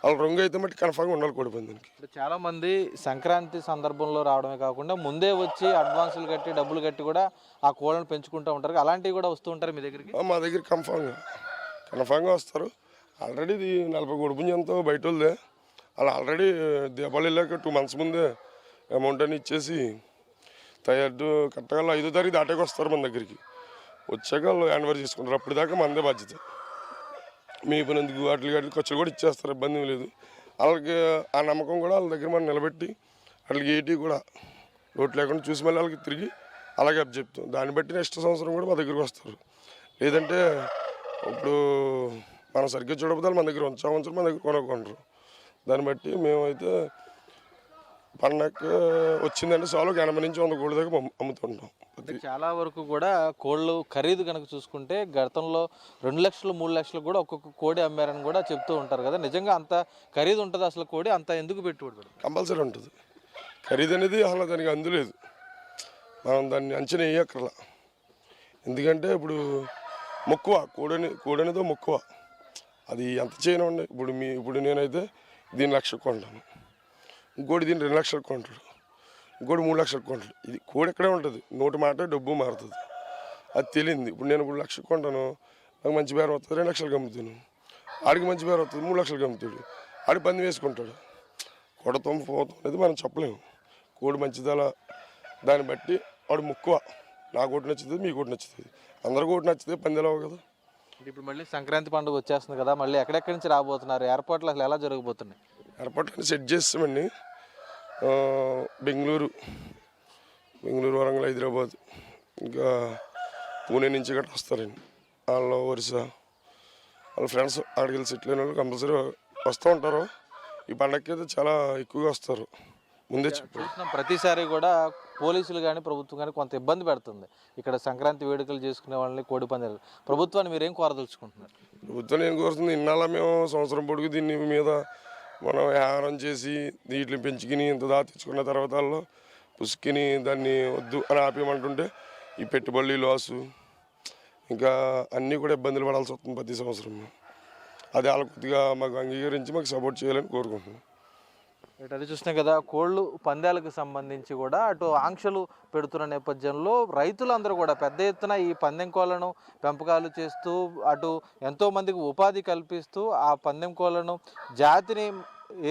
వాళ్ళ రంగు అయితే మట్టి కన్ఫామ్గా ఉండాలి కోడిపందానికి. చాలా మంది సంక్రాంతి సందర్భంలో రావడమే కాకుండా ముందే వచ్చి అడ్వాన్సులు కట్టి డబ్బులు కట్టి కూడా ఆ కోళ్ళను పెంచుకుంటూ ఉంటారు. అలాంటివి కూడా వస్తూ ఉంటారు మీ దగ్గరికి? మా దగ్గర కన్ఫామ్గా వస్తారు. ఆల్రెడీ ఇది 40 కోడిపుంజంతో బయట వాళ్ళదే. అలా ఆల్రెడీ దీపావళి వెళ్ళాక 2 months ముందే అమౌంట్ అని ఇచ్చేసి తయారు కరెక్ట్గా 5వ తారీఖు దాటాక వస్తారు మన దగ్గరికి. వచ్చాక వాళ్ళు హ్యాండ్ ఓవర్ చేసుకుంటారు. అప్పుడు దాకా మనదే బాధ్యత. మీ పనిందుకు వాటికి ఖర్చులు కూడా ఇచ్చేస్తారు, ఇబ్బంది ఏం లేదు. వాళ్ళకి ఆ నమ్మకం కూడా వాళ్ళ దగ్గర మనం నిలబెట్టి వాళ్ళకి ఏటి కూడా లోటు లేకుండా చూసి మళ్ళీ వాళ్ళకి తిరిగి అలాగే అప్ చెప్తాం. దాన్ని బట్టి నెక్స్ట్ సంవత్సరం కూడా మా దగ్గరికి వస్తారు. లేదంటే ఇప్పుడు మనం సరిగ్గా చూడకపోతే మన దగ్గర ఉంచడం మన దగ్గర కొనుక్కుంటారు. దాన్ని బట్టి మేమైతే పండగ వచ్చిందంటే చాలు 80 నుంచి 100 కోళ్ళ దాకా అమ్ముతుంటాం. చాలా వరకు కూడా కోళ్ళు ఖరీదు కనుక చూసుకుంటే గతంలో 2 లక్షలు 3 లక్షలు కూడా ఒక్కొక్క కోడి అమ్మారని కూడా చెప్తూ ఉంటారు కదా. నిజంగా అంత ఖరీదు ఉంటుంది అసలు కోడి? అంత ఎందుకు పెట్టుబడి? కంపల్సరీ ఉంటుంది ఖరీదు అనేది. అసలు దానికి అందులేదు, మనం దాన్ని అంచనా వేయక్కర్లా. ఎందుకంటే ఇప్పుడు మొక్కువ కోడి అనేది మొక్కువ, అది ఎంత చేయనండి. ఇప్పుడు నేనైతే దీన్ని 1 లక్ష కొంటాను, ఇంకోటి దీన్ని 2 లక్షలకు కొంటాడు, ఇంకోటి 3 లక్షలకు కొంటాడు. ఇది కోడి ఎక్కడే ఉంటుంది, నోటి మాట డబ్బు మారుతుంది, అది తెలియంది. ఇప్పుడు నేను 1 లక్షకు కొంటాను, నాకు మంచి బేరం వస్తుంది, 2 లక్షలకు అమ్ముతాను. ఆడికి మంచి బేరం వస్తుంది, 3 లక్షలకు అమ్ముతాడు. ఆడికి పంది వేసుకుంటాడు. కొడతాం పోతాం అనేది మనం చెప్పలేము. కోడి మంచిదలా దాన్ని బట్టి వాడు ముక్కువ. నాకు ఒకటి నచ్చుతుంది, మీకు ఒకటి నచ్చుతుంది, అందరికీ ఒకటి నచ్చుతుంది, పందిలావు కదా. ఇప్పుడు మళ్ళీ సంక్రాంతి పండుగ వచ్చేస్తుంది కదా, మళ్ళీ ఎక్కడెక్కడి నుంచి రాబోతున్నారు? ఏర్పాట్లు అసలు ఎలా జరగబోతున్నాయి? ఏర్పాట్లు సెట్ చేస్తామండి. బెంగళూరు, వరంగల్, హైదరాబాద్, ఇంకా పూణే నుంచి గట్రా వస్తారండి. వాళ్ళు ఒరిస్సా వాళ్ళ ఫ్రెండ్స్ అక్కడికి వెళ్ళి సెటిల్ అయిన వాళ్ళు కంపల్సరీ వస్తూ ఉంటారు. ఈ పండగకి అయితే చాలా ఎక్కువగా వస్తారు. ముందే చూస్తున్నాం ప్రతిసారి కూడా పోలీసులు కానీ ప్రభుత్వం కానీ కొంత ఇబ్బంది పెడుతుంది ఇక్కడ సంక్రాంతి వేడుకలు చేసుకునే వాళ్ళని, కోడి పందాలు. ప్రభుత్వాన్ని మీరేం కోరదలుచుకుంటున్నారు? ప్రభుత్వం ఏం కోరుతుంది, ఇన్నాళ్ళ మేము సంవత్సరం పొడుగు దీన్ని మీద మనం వ్యాహారం చేసి వీటిని పెంచుకుని ఇంత తెచ్చుకున్న తర్వాత పుసుకుని దాన్ని వద్దు అని ఆపేయమంటుంటే ఈ పెట్టుబడులు లాసు ఇంకా అన్నీ కూడా ఇబ్బందులు పడాల్సి వస్తుంది ప్రతి సంవత్సరం. అది వాళ్ళ కొద్దిగా మాకు అంగీకరించి మాకు సపోర్ట్ చేయాలని కోరుకుంటున్నాం. అది చూసినాం కదా, కోళ్ళు పందాలకు సంబంధించి కూడా అటు ఆంక్షలు పెడుతున్న నేపథ్యంలో రైతులందరూ కూడా పెద్ద ఎత్తున ఈ పందెం కోళ్లను పెంపకాలు చేస్తూ అటు ఎంతోమందికి ఉపాధి కల్పిస్తూ ఆ పందెం కోళ్లను జాతిని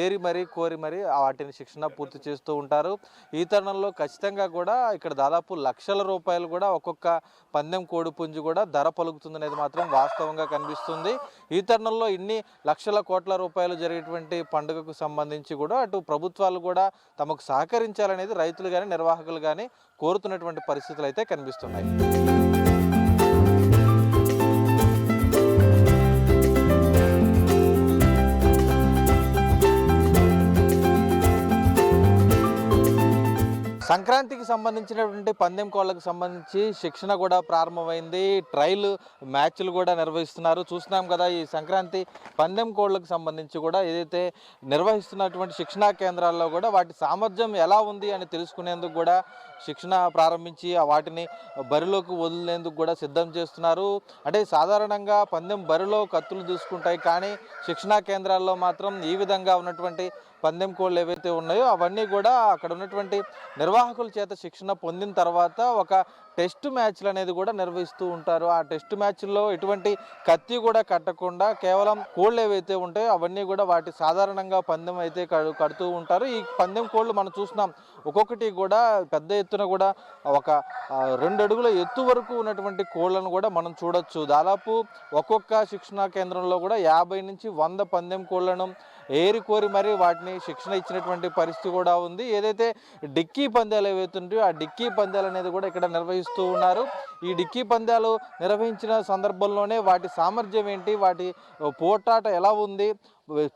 ఏరి మరీ కోరి మరీ వాటిని శిక్షణ పూర్తి చేస్తూ ఉంటారు. ఈ తరుణంలో ఖచ్చితంగా కూడా ఇక్కడ దాదాపు లక్షల రూపాయలు కూడా ఒక్కొక్క పందెం కోడి పుంజు కూడా ధర పలుకుతుందనేది మాత్రం వాస్తవంగా కనిపిస్తుంది. ఈ తరుణంలో ఇన్ని లక్షల కోట్ల రూపాయలు జరిగేటువంటి పండుగకు సంబంధించి కూడా అటు ప్రభుత్వాలు కూడా తమకు సహకరించాలనేది రైతులు కానీ నిర్వాహకులు కానీ కోరుతున్నటువంటి పరిస్థితులు అయితే కనిపిస్తున్నాయి. సంక్రాంతికి సంబంధించినటువంటి పందెం కోళ్ళకు సంబంధించి శిక్షణ కూడా ప్రారంభమైంది. ట్రయల్ మ్యాచ్లు కూడా నిర్వహిస్తున్నారు. చూస్తున్నాం కదా, ఈ సంక్రాంతి పందెం కోళ్ళకు సంబంధించి కూడా ఏదైతే నిర్వహిస్తున్నటువంటి శిక్షణా కేంద్రాల్లో కూడా వాటి సామర్థ్యం ఎలా ఉంది అని తెలుసుకునేందుకు కూడా శిక్షణ ప్రారంభించి వాటిని బరిలోకి వదిలేందుకు కూడా సిద్ధం చేస్తున్నారు. అంటే సాధారణంగా పందెం బరిలో కత్తులు దూసుకుంటాయి, కానీ శిక్షణా కేంద్రాల్లో మాత్రం ఈ విధంగా ఉన్నటువంటి పందెం కోళ్ళు ఏవైతే ఉన్నాయో అవన్నీ కూడా అక్కడ ఉన్నటువంటి నిర్వాహకుల చేత శిక్షణ పొందిన తర్వాత ఒక టెస్ట్ మ్యాచ్లు అనేది కూడా నిర్వహిస్తూ ఉంటారు. ఆ టెస్ట్ మ్యాచ్ల్లో ఎటువంటి కత్తి కూడా కట్టకుండా కేవలం కోళ్ళు ఏవైతే ఉంటాయో అవన్నీ కూడా వాటి సాధారణంగా పందెం అయితే కడుతూ ఉంటారు. ఈ పందెం కోళ్ళు మనం చూస్తున్నాం, ఒక్కొక్కటి కూడా పెద్ద ఎత్తున కూడా ఒక 2 అడుగుల ఎత్తు వరకు ఉన్నటువంటి కోళ్ళను కూడా మనం చూడొచ్చు. దాదాపు ఒక్కొక్క శిక్షణా కేంద్రంలో కూడా 50 నుంచి 100 పందెం కోళ్లను ఏరికోరి మరి వాటిని శిక్షణ ఇచ్చినటువంటి పరిస్థితి కూడా ఉంది. ఏదైతే డిక్కీ పందాలు ఏవైతే ఉంటాయో ఆ డిక్కీ పందాలు అనేది కూడా ఇక్కడ నిర్వహిస్తూ ఉన్నారు. ఈ డిక్కీ పందాలు నిర్వహించిన సందర్భంలోనే వాటి సామర్థ్యం ఏంటి, వాటి పోటాట ఎలా ఉంది,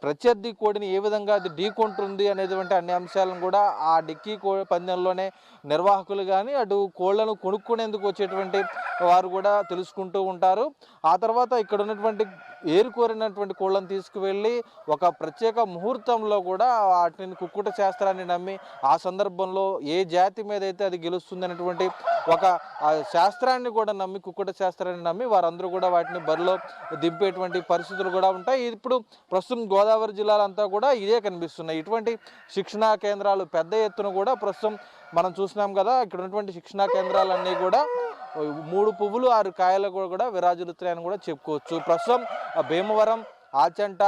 ప్రత్యర్థి కోడిని ఏ విధంగా అది ఢీకొంటుంది అనేటువంటి అన్ని అంశాలను కూడా ఆ డిక్కీ పందెంలోనే నిర్వాహకులు కానీ అటు కోళ్లను కొనుక్కునేందుకు వచ్చేటువంటి వారు కూడా తెలుసుకుంటూ ఉంటారు. ఆ తర్వాత ఇక్కడ ఉన్నటువంటి ఏరుకోరినటువంటి కోళ్ళను తీసుకువెళ్ళి ఒక ప్రత్యేక ముహూర్తంలో కూడా వాటిని కుక్కుట శాస్త్రాన్ని నమ్మి ఆ సందర్భంలో ఏ జాతి మీద అయితే అది గెలుస్తుంది అనేటువంటి ఒక శాస్త్రాన్ని కూడా నమ్మి, కుక్కుట శాస్త్రాన్ని నమ్మి వారందరూ కూడా వాటిని బరిలో దింపేటువంటి పరిస్థితులు కూడా ఉంటాయి. ఇప్పుడు ప్రస్తుతం గోదావరి జిల్లాలంతా కూడా ఇదే కనిపిస్తున్నాయి. ఇటువంటి శిక్షణా కేంద్రాలు పెద్ద ఎత్తున కూడా ప్రస్తుతం మనం చూసినాం కదా, ఇక్కడ ఉన్నటువంటి శిక్షణా కేంద్రాలన్నీ కూడా 3 పువ్వులు 6 కాయలు కూడా విరాజిల్లుతున్నాయని కూడా చెప్పుకోవచ్చు. ప్రస్తుతం భీమవరం, ఆచంట,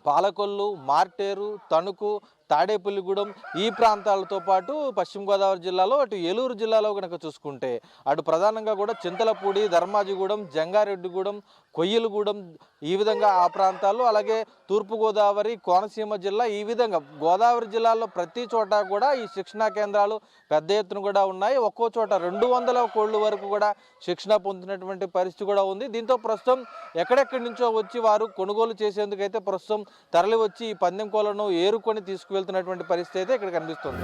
పాలకొల్లు, మార్టేరు, తణుకు, తాడేపల్లిగూడెం ఈ ప్రాంతాలతో పాటు పశ్చిమ గోదావరి జిల్లాలో అటు ఏలూరు జిల్లాలో కనుక చూసుకుంటే అటు ప్రధానంగా కూడా చింతలపూడి, ధర్మాజిగూడెం, జంగారెడ్డిగూడెం, కొయ్యలగూడెం ఈ విధంగా ఆ ప్రాంతాల్లో, అలాగే తూర్పుగోదావరి, కోనసీమ జిల్లా ఈ విధంగా గోదావరి జిల్లాలో ప్రతి చోట కూడా ఈ శిక్షణా కేంద్రాలు పెద్ద ఎత్తున కూడా ఉన్నాయి. ఒక్కో చోట 200 కోళ్ళు వరకు కూడా శిక్షణ పొందినటువంటి పరిస్థితి కూడా ఉంది. దీంతో ప్రస్తుతం ఎక్కడెక్కడి నుంచో వచ్చి వారు కొనుగోలు చేసేందుకైతే ప్రస్తుతం తరలి వచ్చి ఈ పందెం కోళ్లను ఏరుకొని తీసుకువెళ్తున్నటువంటి పరిస్థితి అయితే ఇక్కడ కనిపిస్తుంది.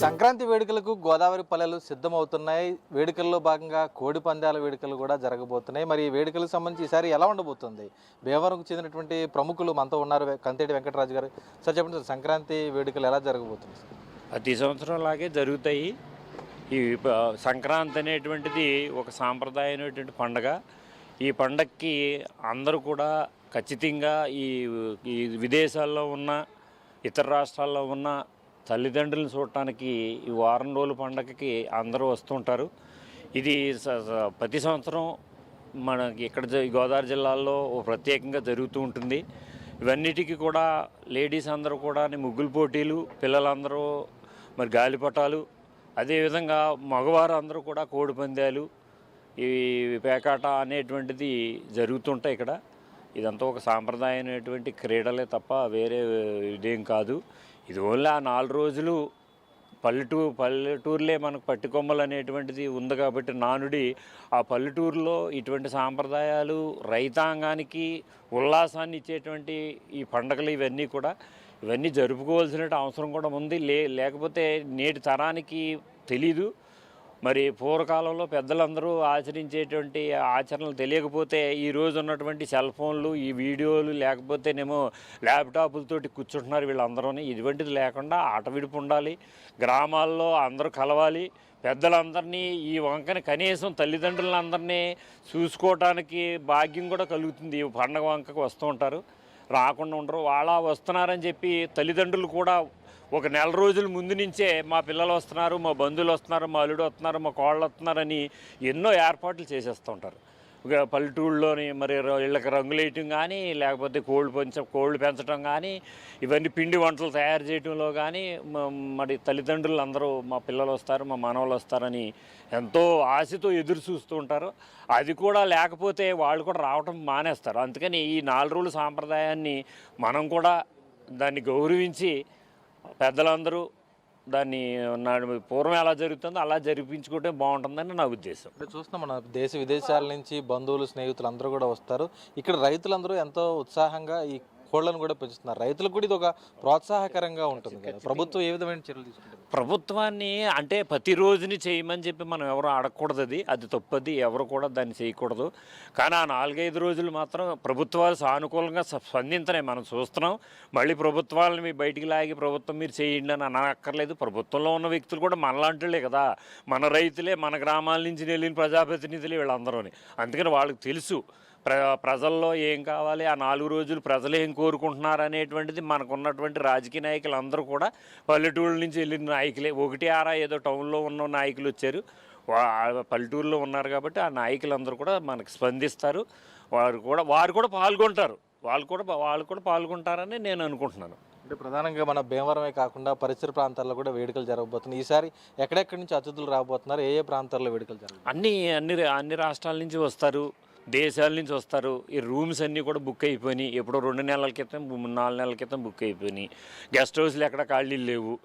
సంక్రాంతి వేడుకలకు గోదావరి పల్లెలు సిద్ధమవుతున్నాయి. వేడుకల్లో భాగంగా కోడి పందాల వేడుకలు కూడా జరగబోతున్నాయి. మరి ఈ వేడుకలకు సంబంధించి ఈసారి ఎలా ఉండబోతుంది? భీమవరంకు చెందినటువంటి ప్రముఖులు మనతో ఉన్నారు. కంతేటి వెంకటరాజు గారు. సార్ చెప్పండి సార్, సంక్రాంతి వేడుకలు ఎలా జరగబోతుంది? ప్రతి సంవత్సరం లాగే జరుగుతాయి. ఈ సంక్రాంతి అనేటువంటిది ఒక సాంప్రదాయమైనటువంటి పండగ. ఈ పండగకి అందరూ కూడా ఖచ్చితంగా ఈ విదేశాల్లో ఉన్న, ఇతర రాష్ట్రాల్లో ఉన్న తల్లిదండ్రులను చూడటానికి ఈ వారం రోజుల పండగకి అందరూ వస్తుంటారు. ఇది ప్రతి సంవత్సరం మనకి ఇక్కడ గోదావరి జిల్లాలో ప్రత్యేకంగా జరుగుతూ ఉంటుంది. ఇవన్నిటికీ కూడా లేడీస్ అందరూ కూడా ముగ్గులు పోటీలు, పిల్లలందరూ మరి గాలిపటాలు, అదేవిధంగా మగవారు అందరూ కూడా కోడి పందాలు, ఈ పేకాట అనేటువంటిది జరుగుతుంటాయి ఇక్కడ. ఇదంతా ఒక సాంప్రదాయమైనటువంటి క్రీడలే తప్ప వేరే ఇదేం కాదు. ఇది ఓన్లీ ఆ 4 రోజులు పల్లెటూరులే మనకు పట్టికొమ్మలు అనేటువంటిది ఉంది కాబట్టి నానుడి. ఆ పల్లెటూరులో ఇటువంటి సాంప్రదాయాలు రైతాంగానికి ఉల్లాసాన్ని ఇచ్చేటువంటి ఈ పండగలు ఇవన్నీ జరుపుకోవాల్సిన అవసరం కూడా ఉంది. లేకపోతే నేటి తరానికి తెలీదు. మరి పూర్వకాలంలో పెద్దలందరూ ఆచరించేటువంటి ఆచరణలు తెలియకపోతే ఈరోజు ఉన్నటువంటి సెల్ ఫోన్లు, ఈ వీడియోలు, లేకపోతేనేమో ల్యాప్టాపులతోటి కూర్చుంటున్నారు వీళ్ళందరూ. ఇటువంటిది లేకుండా ఆట విడుపు ఉండాలి. గ్రామాల్లో అందరూ కలవాలి. పెద్దలందరినీ ఈ వంకని కనీసం తల్లిదండ్రులందరినీ చూసుకోవటానికి భాగ్యం కూడా కలుగుతుంది. ఈ పండగ వంకకు వస్తూ ఉంటారు, రాకుండా ఉండరు. వాళ్ళ వస్తున్నారని చెప్పి తల్లిదండ్రులు కూడా ఒక నెల రోజుల ముందు నుంచే మా పిల్లలు వస్తున్నారు, మా బంధువులు వస్తున్నారు, మా అల్లుడు వస్తున్నారు, మా కోళ్ళు వస్తున్నారని ఎన్నో ఏర్పాట్లు చేసేస్తూ ఉంటారు. పల్లెటూళ్ళలోని మరి ఇళ్ళకి రంగులు వేయటం కానీ, లేకపోతే కోళ్ళు పెంచడం కానీ, ఇవన్నీ పిండి వంటలు తయారు చేయడంలో కానీ మరి తల్లిదండ్రులు అందరూ మా పిల్లలు వస్తారు, మా మనవలు వస్తారని ఎంతో ఆశతో ఎదురు చూస్తూ ఉంటారు. అది కూడా లేకపోతే వాళ్ళు కూడా రావటం మానేస్తారు. అందుకని ఈ 4 రోజుల సాంప్రదాయాన్ని మనం కూడా దాన్ని గౌరవించి పెద్దలందరూ దాన్ని పూర్వం ఎలా జరుగుతుందో అలా జరిపించుకుంటే బాగుంటుందని నా ఉద్దేశం. ఇప్పుడు చూస్తున్నాం మన దేశ విదేశాల నుంచి బంధువులు స్నేహితులు అందరూ కూడా వస్తారు. ఇక్కడ రైతులందరూ ఎంతో ఉత్సాహంగా ఈ కోళ్లను కూడా పెంచుతున్నారు. రైతులకు కూడా ఇది ఒక ప్రోత్సాహకరంగా ఉంటుంది కదా. ప్రభుత్వం ఏ విధమైన చర్యలు తీసుకుంటుంది? ప్రభుత్వాన్ని అంటే ప్రతిరోజుని చేయమని చెప్పి మనం ఎవరు అడగకూడదు, అది తప్పది, ఎవరు కూడా దాన్ని చేయకూడదు. కానీ ఆ 4-5 రోజులు మాత్రం ప్రభుత్వాలు సానుకూలంగా స్పందించనే మనం చూస్తున్నాం. మళ్ళీ ప్రభుత్వాలను మీ బయటికి లాగి ప్రభుత్వం మీరు చేయండి అని అనక్కర్లేదు. ప్రభుత్వంలో ఉన్న వ్యక్తులు కూడా మనలాంటిలే కదా, మన రైతులే, మన గ్రామాల నుంచి వెళ్ళిన ప్రజాప్రతినిధులే వీళ్ళందరూ. అందుకని వాళ్ళకి తెలుసు ప్రజల్లో ఏం కావాలి, ఆ 4 రోజులు ప్రజలు ఏం కోరుకుంటున్నారు అనేటువంటిది. మనకున్నటువంటి రాజకీయ నాయకులు అందరూ కూడా పల్లెటూళ్ళ నుంచి వెళ్ళిన నాయకులే. 1-6 ఏదో టౌన్లో ఉన్న నాయకులు వచ్చారు, పల్లెటూరులో ఉన్నారు కాబట్టి ఆ నాయకులందరూ కూడా మనకు స్పందిస్తారు. వారు కూడా పాల్గొంటారు, వాళ్ళు కూడా పాల్గొంటారని నేను అనుకుంటున్నాను. అంటే ప్రధానంగా మన భీమవరమే కాకుండా పరిసర ప్రాంతాల్లో కూడా వేడుకలు జరగబోతున్నాయి. ఈసారి ఎక్కడెక్కడి నుంచి అతిథులు రాబోతున్నారు, ఏ ప్రాంతాల్లో వేడుకలు జరుగుతాయి? అన్ని రాష్ట్రాల నుంచి వస్తారు, దేశాల నుంచి వస్తారు. ఈ రూమ్స్ అన్నీ కూడా బుక్ అయిపోయినాయి. ఎప్పుడో 2 నెలల క్రితం 4 నెలల క్రితం బుక్ అయిపోయినాయి. గెస్ట్ హౌస్లు ఎక్కడ ఖాళీలు లేవు.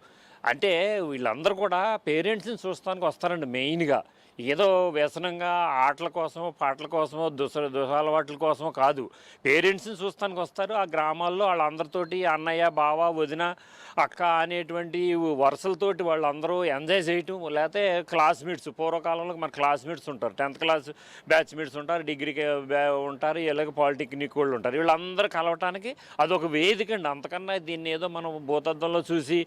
అంటే వీళ్ళందరూ కూడా పేరెంట్స్ని చూస్తానికి వస్తారండి మెయిన్గా. ఏదో వ్యసనంగా ఆటల కోసమో పాటల కోసమో దురలవాట్ల కోసమో కాదు, పేరెంట్స్ని చూస్తానికి వస్తారు. ఆ గ్రామాల్లో వాళ్ళందరితోటి అన్నయ్య, బావ, వదిన, అక్క అనేటువంటి వరుసలతోటి వాళ్ళందరూ ఎంజాయ్ చేయటం. లేకపోతే క్లాస్మేట్స్, పూర్వకాలంలో మన క్లాస్మేట్స్ ఉంటారు, 10th క్లాస్ బ్యాచ్మేట్స్ ఉంటారు, డిగ్రీకి ఉంటారు, ఇలాగ పాలిటెక్నిక్ వాళ్ళు ఉంటారు. వీళ్ళందరూ కలవటానికి అదొక వేదిక అండి. అంతకన్నా దీన్ని ఏదో మనం భూతద్దంలో చూసి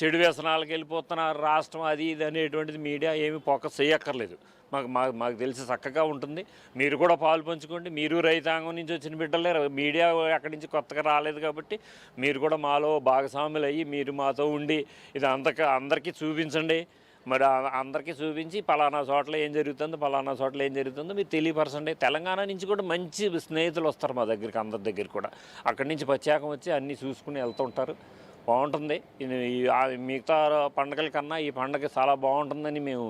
చెడు వ్యసనాలకు వెళ్ళిపోతున్నారు రాష్ట్రం అది ఇది అనేటువంటిది మీడియా ఏమి ఫోకస్ చేయక్కర్లేదు. మాకు తెలిసి చక్కగా ఉంటుంది. మీరు కూడా పాలు పంచుకోండి. మీరు రైతాంగం నుంచి వచ్చిన బిడ్డలే, మీడియా అక్కడి నుంచి కొత్తగా రాలేదు కాబట్టి మీరు కూడా మాలో భాగస్వాములు అయ్యి మీరు మాతో ఉండి ఇది అందరికీ చూపించండి. మరి అందరికీ చూపించి పలానా చోట్ల ఏం జరుగుతుందో మీరు తెలియపరచండి. తెలంగాణ నుంచి కూడా మంచి స్నేహితులు వస్తారు మా దగ్గరికి, అందరి దగ్గర కూడా. అక్కడి నుంచి ప్రత్యేకం వచ్చి అన్నీ చూసుకుని వెళ్తుంటారు. బాగుంటుంది. మిగతా పండుగల కన్నా ఈ పండుగ చాలా బాగుంటుందని మేము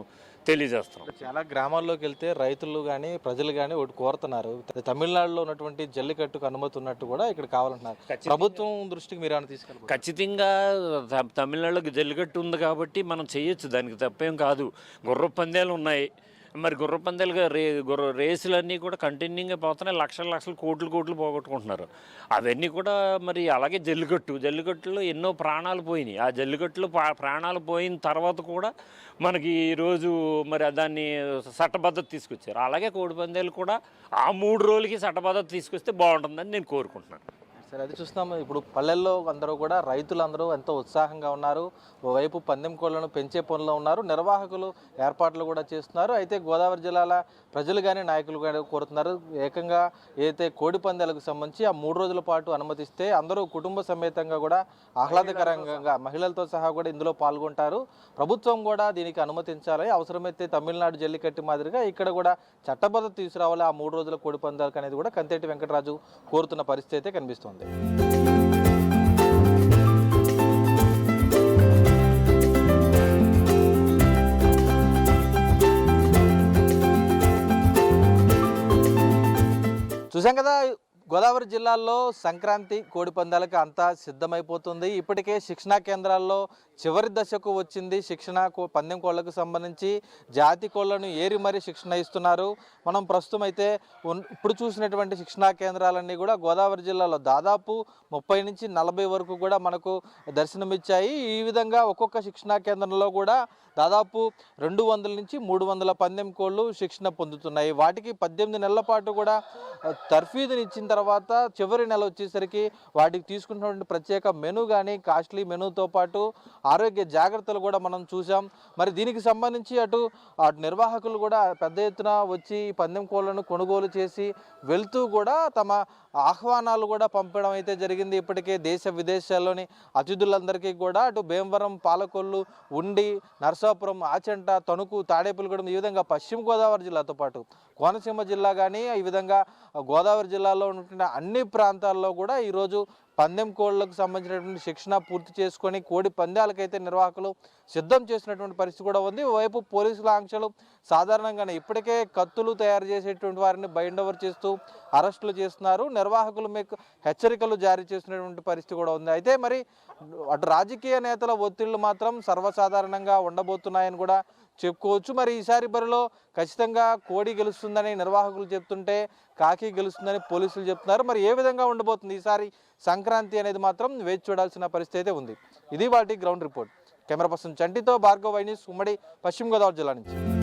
తెలియజేస్తున్నాం. చాలా గ్రామాల్లోకి వెళ్తే రైతులు కానీ ప్రజలు కానీ ఒకటి కోరుతున్నారు, తమిళనాడులో ఉన్నటువంటి జల్లికట్టుకు అనుమతి ఉన్నట్టు కూడా ఇక్కడ కావాలంటున్నారు. ప్రభుత్వం దృష్టికి మీరు ఏమైనా తీసుకెళ్ళి? ఖచ్చితంగా తమిళనాడులో జల్లికట్టు ఉంది కాబట్టి మనం చేయొచ్చు, దానికి తప్పేం కాదు. గుర్రపు పందాలు ఉన్నాయి, మరి గుర్ర పందాలుగా రేసులన్నీ కూడా కంటిన్యూగా పోతున్నాయి. లక్షలు కోట్లు పోగొట్టుకుంటున్నారు. అవన్నీ కూడా మరి అలాగే జల్లికట్టులో ఎన్నో ప్రాణాలు పోయినాయి. ఆ జల్లికట్టులో ప్రాణాలు పోయిన తర్వాత కూడా మనకి ఈరోజు మరి దాన్ని చట్టబద్ధత తీసుకొచ్చారు. అలాగే కోడి పందాలు కూడా ఆ 3 రోజులకి చట్టబద్ధత తీసుకొస్తే బాగుంటుందని నేను కోరుకుంటున్నాను. సరే, అది చూస్తున్నాము. ఇప్పుడు పల్లెల్లో అందరూ కూడా రైతులందరూ ఎంతో ఉత్సాహంగా ఉన్నారు. ఓవైపు పందెం కోళ్లను పెంచే పనుల్లో ఉన్నారు, నిర్వాహకులు ఏర్పాట్లు కూడా చేస్తున్నారు. అయితే గోదావరి జిల్లాల ప్రజలు కానీ నాయకులు కానీ కోరుతున్నారు, ఏకంగా ఏదైతే కోడి పందాలకు సంబంధించి ఆ 3 రోజుల పాటు అనుమతిస్తే అందరూ కుటుంబ సమేతంగా కూడా ఆహ్లాదకరంగా మహిళలతో సహా కూడా ఇందులో పాల్గొంటారు. ప్రభుత్వం కూడా దీనికి అనుమతించాలి, అవసరమైతే తమిళనాడు జల్లికట్టు మాదిరిగా ఇక్కడ కూడా చట్టబద్ధత తీసుకురావాలి ఆ 3 రోజుల కోడి పందాలకు అనేది కూడా కంతేటి వెంకటరాజు కోరుతున్న పరిస్థితి అయితే కనిపిస్తోంది. చూసాం కదా, గోదావరి జిల్లాల్లో సంక్రాంతి కోడి పందాలకు అంతా సిద్ధమైపోతుంది. ఇప్పటికే శిక్షణా కేంద్రాల్లో చివరి దశకు వచ్చింది. పందెం కోళ్లకు సంబంధించి జాతి కోళ్లను ఏరి మరీ శిక్షణ ఇస్తున్నారు. మనం ప్రస్తుతం అయితే ఇప్పుడు చూసినటువంటి శిక్షణా కేంద్రాలన్నీ కూడా గోదావరి జిల్లాలో దాదాపు 30 నుంచి 40 వరకు కూడా మనకు దర్శనమిచ్చాయి. ఈ విధంగా ఒక్కొక్క శిక్షణా కేంద్రంలో కూడా దాదాపు 200 నుంచి 300 పందెం కోళ్ళు శిక్షణ పొందుతున్నాయి. వాటికి 18 నెలల పాటు కూడా తర్ఫీదుని ఇచ్చిన తర్వాత చివరి నెల వచ్చేసరికి వాటికి తీసుకున్నటువంటి ప్రత్యేక మెనూ కానీ కాస్ట్లీ మెనూతో పాటు ఆరోగ్య జాగ్రత్తలు కూడా మనం చూసాం. మరి దీనికి సంబంధించి అటు నిర్వాహకులు కూడా పెద్ద ఎత్తున వచ్చి పందెం కోళ్లను కొనుగోలు చేసి వెళ్తూ కూడా తమ ఆహ్వానాలు కూడా పంపడం అయితే జరిగింది. ఇప్పటికే దేశ విదేశాల్లోని అతిథులందరికీ కూడా అటు భీమవరం, పాలకొల్లు, ఉండి, నరసాపురం, ఆచంట, తణుకు, తాడేపల్లిగూడెం ఈ విధంగా పశ్చిమ గోదావరి జిల్లాతో పాటు కోనసీమ జిల్లా కానీ ఈ విధంగా గోదావరి జిల్లాలో ఉన్నటువంటి అన్ని ప్రాంతాల్లో కూడా ఈరోజు పందెం కోళ్లకు సంబంధించినటువంటి శిక్షణ పూర్తి చేసుకొని కోడి పందాలకైతే నిర్వాహకులు సిద్ధం చేసినటువంటి పరిస్థితి కూడా ఉంది. వైపు పోలీసుల ఆంక్షలు సాధారణంగానే ఇప్పటికే కత్తులు తయారు చేసేటువంటి వారిని బైండ్ ఓవర్ చేస్తూ అరెస్టులు చేస్తున్నారు. నిర్వాహకులు మీకు హెచ్చరికలు జారీ చేసినటువంటి పరిస్థితి కూడా ఉంది. అయితే మరి అటు రాజకీయ నేతల ఒత్తిళ్లు మాత్రం సర్వసాధారణంగా ఉండబోతున్నాయని కూడా చెప్పుకోవచ్చు. మరి ఈసారి బరిలో ఖచ్చితంగా కోడి గెలుస్తుందని నిర్వాహకులు చెప్తుంటే కాకి గెలుస్తుందని పోలీసులు చెప్తున్నారు. మరి ఏ విధంగా ఉండబోతుంది ఈసారి సంక్రాంతి అనేది మాత్రం వేచి చూడాల్సిన పరిస్థితి అయితే ఉంది. ఇది వాటి గ్రౌండ్ రిపోర్ట్. కెమెరా పర్సన్ చంటితో భార్గవ్ వైన్యూస్, ఉమ్మడి పశ్చిమ గోదావరి జిల్లా నుంచి.